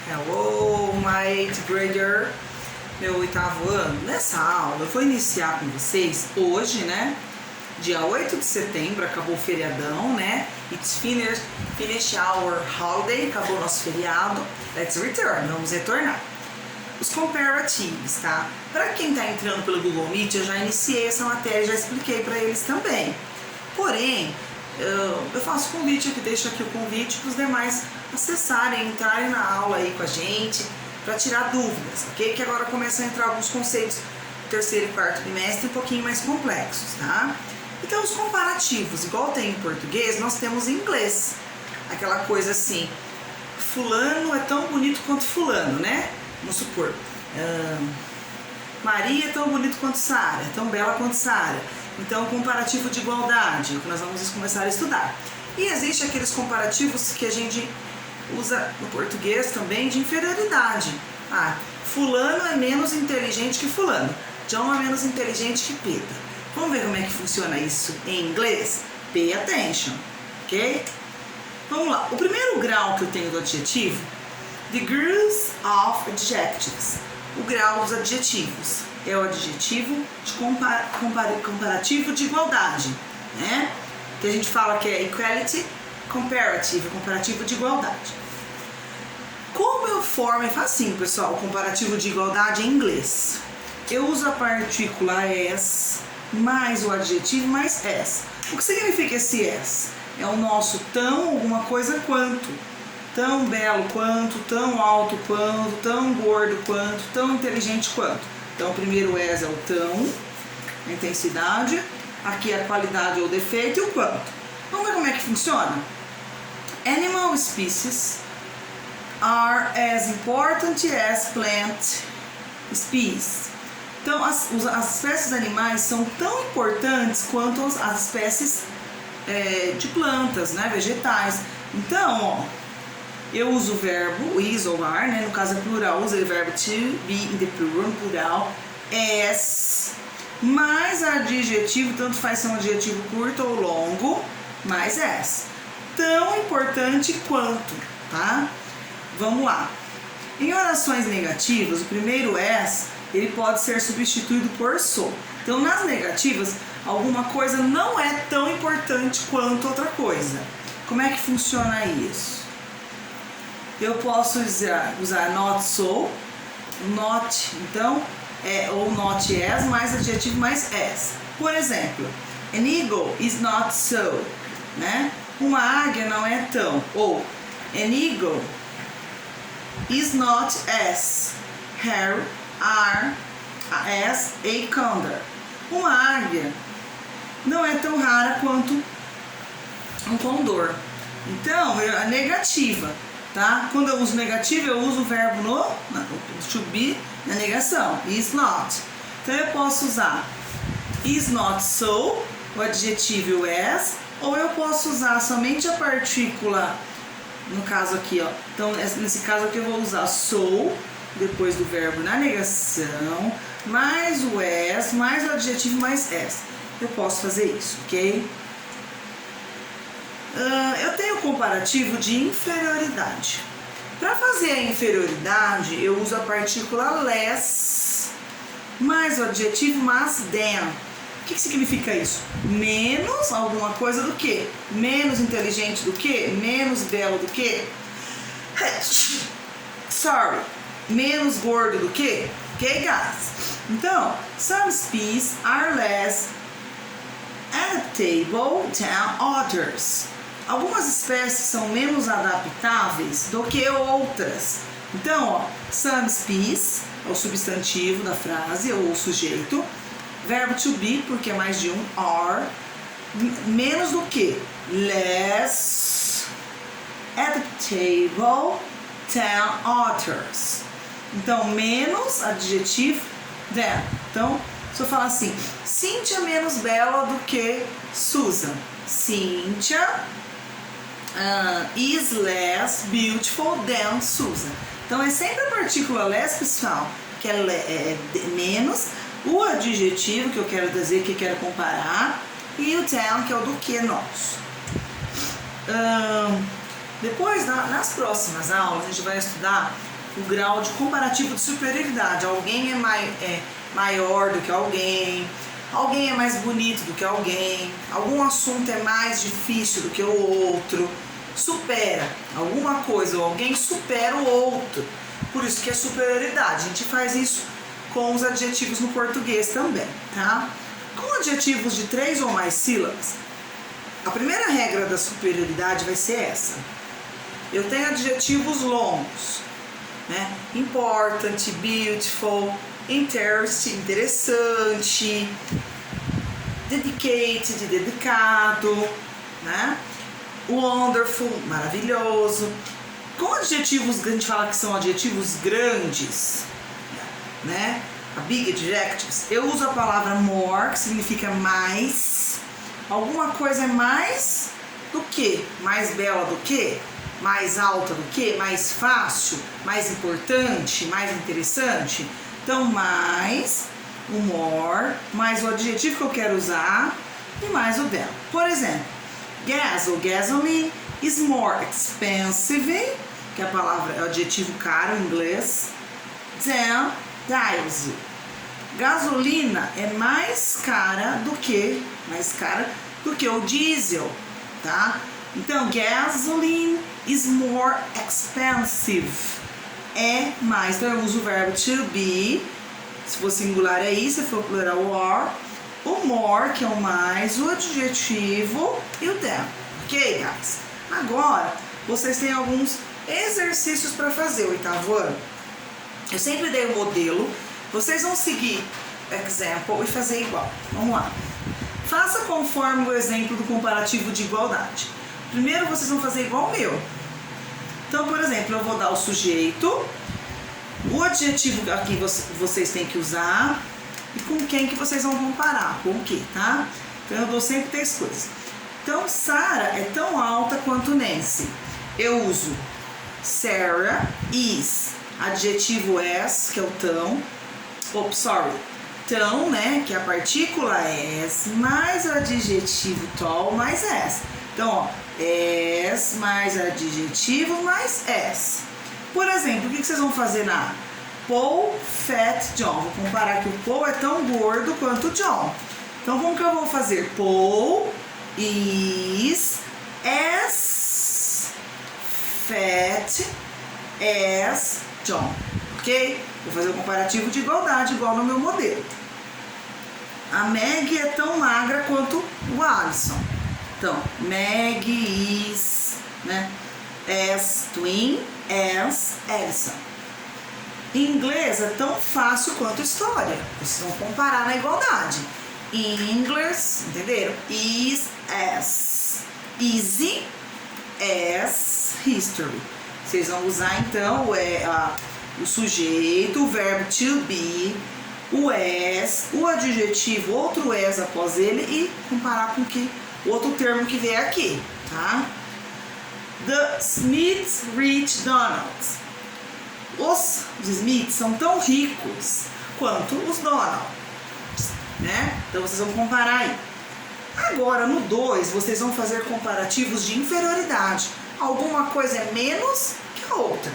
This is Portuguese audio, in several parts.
Hello, my 8th grader, meu 8º ano. Nessa aula eu vou iniciar com vocês hoje, né? Dia 8 de setembro, acabou o feriadão, né? It's finish our holiday, acabou o nosso feriado. Let's return, vamos retornar. Os comparatives, tá? Para quem tá entrando pelo Google Meet, eu já iniciei essa matéria, já expliquei para eles também. Porém, eu faço convite aqui, deixo aqui o convite para os demais acessarem, entrarem na aula aí com a gente, para tirar dúvidas, ok? Que agora começam a entrar alguns conceitos do terceiro e quarto trimestre um pouquinho mais complexos, tá? Então, os comparativos, igual tem em português, nós temos em inglês. Aquela coisa assim, fulano é tão bonito quanto fulano, né? Vamos supor, Maria é tão bonito quanto Sara, é tão bela quanto Sara. Então, comparativo de igualdade, o que nós vamos começar a estudar. E existe aqueles comparativos que a gente usa no português também de inferioridade. Ah, fulano é menos inteligente que fulano. John é menos inteligente que Peter. Vamos ver como é que funciona isso em inglês? Pay attention, ok? Vamos lá. O primeiro grau que eu tenho do adjetivo, degrees of adjectives. O grau dos adjetivos. É o adjetivo de comparativo de igualdade, né? Que a gente fala que é equality comparative, comparativo de igualdade. Como eu formo, é facinho, pessoal, o comparativo de igualdade em inglês. Eu uso a partícula as mais o adjetivo mais as. O que significa esse as? É o nosso tão alguma coisa quanto. Tão belo quanto, tão alto quanto, tão gordo quanto, tão inteligente quanto. Então, o primeiro as é o tão, a intensidade, aqui é a qualidade ou defeito e o quanto. Vamos ver como é que funciona? Animal species are as important as plant species. Então, as espécies animais são tão importantes quanto as espécies de plantas, né, vegetais. Então, ó, eu uso o verbo is ou are, né? No caso é plural, usei o verbo to be in the plural, as, mais adjetivo, tanto faz ser um adjetivo curto ou longo, mais as. Tão importante quanto, tá? Vamos lá. Em orações negativas, o primeiro as, ele pode ser substituído por so. Então, nas negativas, alguma coisa não é tão importante quanto outra coisa. Como é que funciona isso? Eu posso usar not so, not, então, ou not as, mais adjetivo mais as. Por exemplo, an eagle is not so, né? Uma águia não é tão. Ou, an eagle is not as rare as a condor. Uma águia não é tão rara quanto um condor. Então, a negativa. Tá? Quando eu uso negativo, eu uso o verbo to be na negação, is not. Então eu posso usar is not so, o adjetivo as, ou eu posso usar somente a partícula, no caso aqui, ó. Então nesse caso aqui eu vou usar so, depois do verbo na negação, mais o as, mais o adjetivo mais as. Eu posso fazer isso, ok? Eu tenho o comparativo de inferioridade. Para fazer a inferioridade, eu uso a partícula less mais o adjetivo mais than. O que significa isso? Menos alguma coisa do que? Menos inteligente do que? Menos belo do que? Sorry. Menos gordo do que? Ok, guys? Então, some species are less adaptable than others. Algumas espécies são menos adaptáveis do que outras. Então, ó, some species é o substantivo da frase ou o sujeito. Verbo to be, porque é mais de um, are. Menos do que? Less adaptable than others. Então, menos, adjetivo, than. Então, se eu falar assim, Cynthia é menos bela do que Susan. Cynthia is less beautiful than Susan. Então é sempre a partícula less, pessoal, que é menos, o adjetivo que eu quero dizer, que eu quero comparar, e o than, que é o do que nosso. Depois, nas próximas aulas, a gente vai estudar o grau de comparativo de superioridade. Alguém é maior do que alguém é mais bonito do que alguém, algum assunto é mais difícil do que o outro, supera alguma coisa ou alguém supera o outro. Por isso que é superioridade. A gente faz isso com os adjetivos no português também, tá? Com adjetivos de 3 ou mais sílabas, a primeira regra da superioridade vai ser essa. Eu tenho adjetivos longos, né? Important, beautiful, interest, interessante, dedicated, dedicado, né? Wonderful, maravilhoso. Com adjetivos, a gente fala que são adjetivos grandes, né? A big adjectives, eu uso a palavra more, que significa mais. Alguma coisa é mais do que, mais bela do que, mais alta do que, mais fácil, mais importante, mais interessante. Então, mais o more, mais o adjetivo que eu quero usar e mais o than. Por exemplo, gas ou gasoline is more expensive, que a palavra é o adjetivo caro em inglês, than diesel. Gasolina é mais cara do que o diesel, tá? Então, gasoline is more expensive. É mais, então eu uso o verbo to be. Se for singular é isso, se for plural are. O more, que é o mais, o adjetivo e o than. Ok, guys? Agora, vocês têm alguns exercícios para fazer o 8º ano. Eu sempre dei o modelo. Vocês vão seguir example e fazer igual. Vamos lá. Faça conforme o exemplo do comparativo de igualdade. Primeiro vocês vão fazer igual o meu. Então, por exemplo, eu vou dar o sujeito, o adjetivo aqui vocês têm que usar e com quem que vocês vão comparar, com o que, tá? Então eu dou sempre 3 coisas. Então, Sarah é tão alta quanto Nancy. Eu uso Sarah is, adjetivo as, que é o tão, tão, né, que é a partícula as, mais o adjetivo tall, mais as. Então, ó, as mais adjetivo mais as. Por exemplo, o que vocês vão fazer na Paul, Fat, John? Vou comparar que o Paul é tão gordo quanto o John. Então, como que eu vou fazer? Paul is as fat as John. Ok? Vou fazer o comparativo de igualdade, igual no meu modelo. A Meg é tão magra quanto o Alisson. Então, Meg is, né? As twin as Alisson. Em inglês é tão fácil quanto história. Vocês vão comparar na igualdade. English, entenderam? Is as easy as history. Vocês vão usar então o sujeito, o verbo to be, o as, o adjetivo, outro as após ele e comparar com o outro termo que vier aqui, tá? The Smiths rich Donalds. Os Smiths são tão ricos quanto os Donalds, né? Então vocês vão comparar aí. Agora no 2 vocês vão fazer comparativos de inferioridade. Alguma coisa é menos que a outra,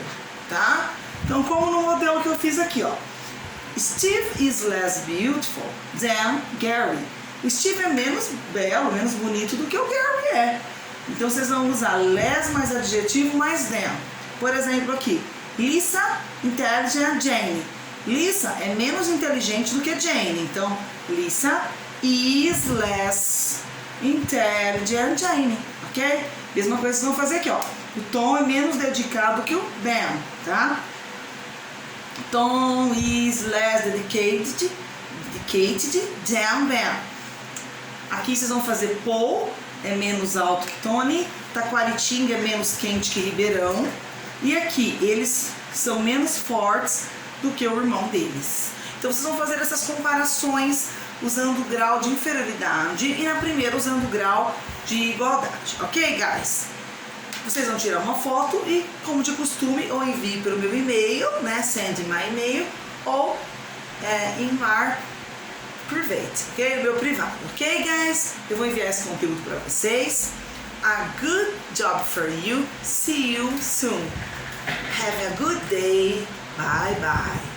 tá? Então, como no modelo que eu fiz aqui, ó. Steve is less beautiful than Gary. O Steve é menos belo, menos bonito do que o Gary é. Então, vocês vão usar less mais adjetivo mais than. Por exemplo, aqui. Lisa, intelligent, Jane. Lisa é menos inteligente do que Jane. Então, Lisa is less intelligent, Jane. Ok? Mesma coisa que vocês vão fazer aqui, ó. O Tom é menos dedicado que o Ben, tá? Tom is less dedicated than Ben. Aqui vocês vão fazer Paul é menos alto que Tony, Taquaritinga é menos quente que Ribeirão. E aqui eles são menos fortes do que o irmão deles. Então vocês vão fazer essas comparações usando o grau de inferioridade e na primeira usando o grau de igualdade. Ok, guys? Vocês vão tirar uma foto e, como de costume, ou envie pelo meu e-mail, né? Send my e-mail, ou em mar private, ok? O meu privado, ok, guys? Eu vou enviar esse conteúdo para vocês. A good job for you. See you soon. Have a good day. Bye bye.